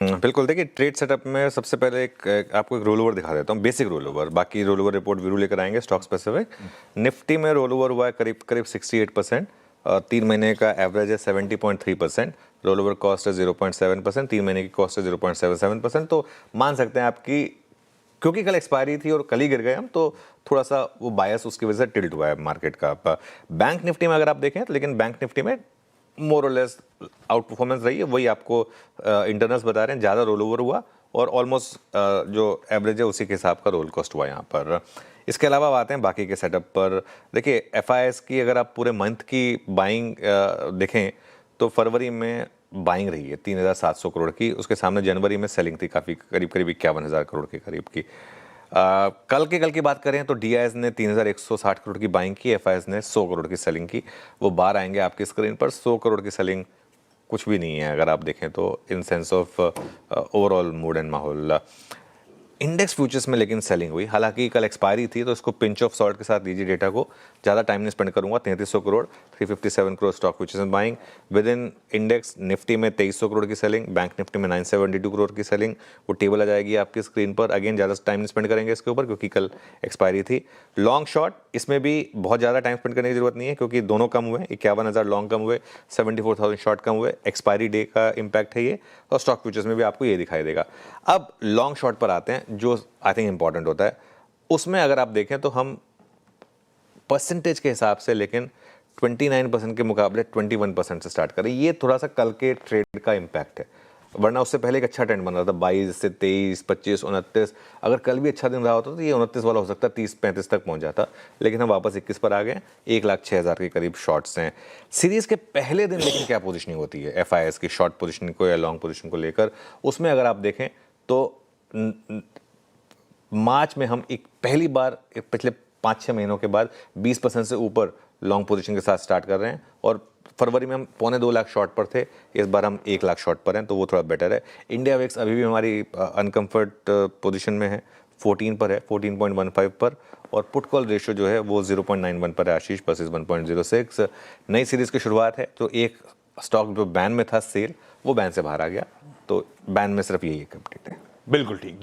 बिल्कुल। देखिए, trade setup में सबसे पहले आपको एक रोल ओवर दिखा देता हूँ, बेसिक रोल ओवर। बाकी रोल ओवर रिपोर्ट वीरू लेकर आएंगे स्टॉक स्पेसिफिक। निफ्टी में रोल ओवर हुआ है करीब करीब 68%। 3 महीने का एवरेज है 70.3%। रोल ओवर कॉस्ट है 0.7%। 3 महीने की कॉस्ट है 0.77%। तो मान सकते हैं आपकी, क्योंकि कल एक्सपायरी थी और कल ही गिर गए हम, तो थोड़ा सा वो बायस उसकी वजह से टिल्ट हुआ है मार्केट का। बैंक निफ्टी में अगर आप देखें, लेकिन बैंक निफ्टी में मोर और लेस आउट परफॉर्मेंस रही है, वही आपको इंटरनल्स बता रहे हैं। ज़्यादा रोल ओवर हुआ और ऑलमोस्ट जो एवरेज है उसी के हिसाब का रोल कॉस्ट हुआ यहाँ पर। इसके अलावा अब आते हैं बाकी के सेटअप पर। देखिए, एफआईएस की अगर आप पूरे मंथ की बाइंग देखें तो फरवरी में बाइंग रही है 3,700 करोड़ की। उसके सामने जनवरी में सेलिंग थी काफ़ी, करीब करीब 51,000 करोड़ के करीब की। कल की बात करें तो डीआईएस ने 3,160 करोड़ की बाइंग की, एफआईएस ने 100 करोड़ की सेलिंग की। वो बार आएंगे आपकी स्क्रीन पर। 100 करोड़ की सेलिंग कुछ भी नहीं है अगर आप देखें तो, in sense of overall mood and माहौल। इंडेक्स फ्यूचर्स में लेकिन सेलिंग हुई, हालांकि कल एक्सपायरी थी तो इसको पिंच ऑफ सॉल्ट के साथ लीजिए डेटा को। ज़्यादा टाइम नहीं स्पेंड करूंगा। 3300 करोड़, 357 करोड़ स्टॉक फ्यूचर्स में buying. With in index Nifty में 2300 करोड़ की सेलिंग, बैंक निफ्टी में 972 करोड़ की सेलिंग। वो टेबल आ जाएगी आपकी स्क्रीन पर। अगेन ज़्यादा टाइम नहीं स्पेंड करेंगे इसके ऊपर क्योंकि कल एक्सपायरी थी। लॉन्ग शॉर्ट, इसमें भी बहुत ज़्यादा टाइम स्पेंड करने की जरूरत नहीं है क्योंकि दोनों कम हुए। 51,000 लॉन्ग कम हुए, 74,000 शॉर्ट कम हुए। एक्सपायरी डे का इम्पैक्ट है ये, और स्टॉक फ्यूचर्स में भी आपको ये दिखाई देगा। अब लॉन्ग शॉर्ट पर आते हैं, जो आई थिंक इंपॉर्टेंट होता है। उसमें अगर आप देखें तो हम परसेंटेज के हिसाब से, लेकिन 29% के मुकाबले 21% से स्टार्ट करें। ये थोड़ा सा कल के ट्रेड का इम्पैक्ट है, वरना उससे पहले एक अच्छा ट्रेंड बन रहा था 22 से 23, 25, 29। अगर कल भी अच्छा दिन रहा होता तो ये 29 वाला हो सकता, 30-35 तक पहुंच जाता। लेकिन हम वापस 21 पर आ गए। 1,06,000 के करीब शॉर्ट्स हैं सीरीज के पहले दिन। लेकिन क्या पोजिशनिंग होती है एफआईएस की शॉर्ट पोजिशनिंग को या लॉन्ग पोजिशन को लेकर, उसमें अगर आप देखें तो मार्च में हम एक पहली बार पिछले 5-6 महीनों के बाद 20% से ऊपर लॉन्ग पोजीशन के साथ स्टार्ट कर रहे हैं। और फरवरी में हम 2.25 लाख शॉर्ट पर थे, इस बार हम 1 लाख शॉर्ट पर हैं, तो वो थोड़ा बेटर है। इंडिया वेक्स अभी भी हमारी अनकंफर्ट पोजीशन में है, 14 पर है, 14.15 पर। और पुट कॉल रेशियो जो है वो 0.91 पर है आशीष, वर्सेस 1.06। नई सीरीज की शुरुआत है, तो एक स्टॉक जो बैन में था सेल, वो बैन से बाहर आ गया। तो बैन में सिर्फ यही एक अपडेट है। बिल्कुल ठीक।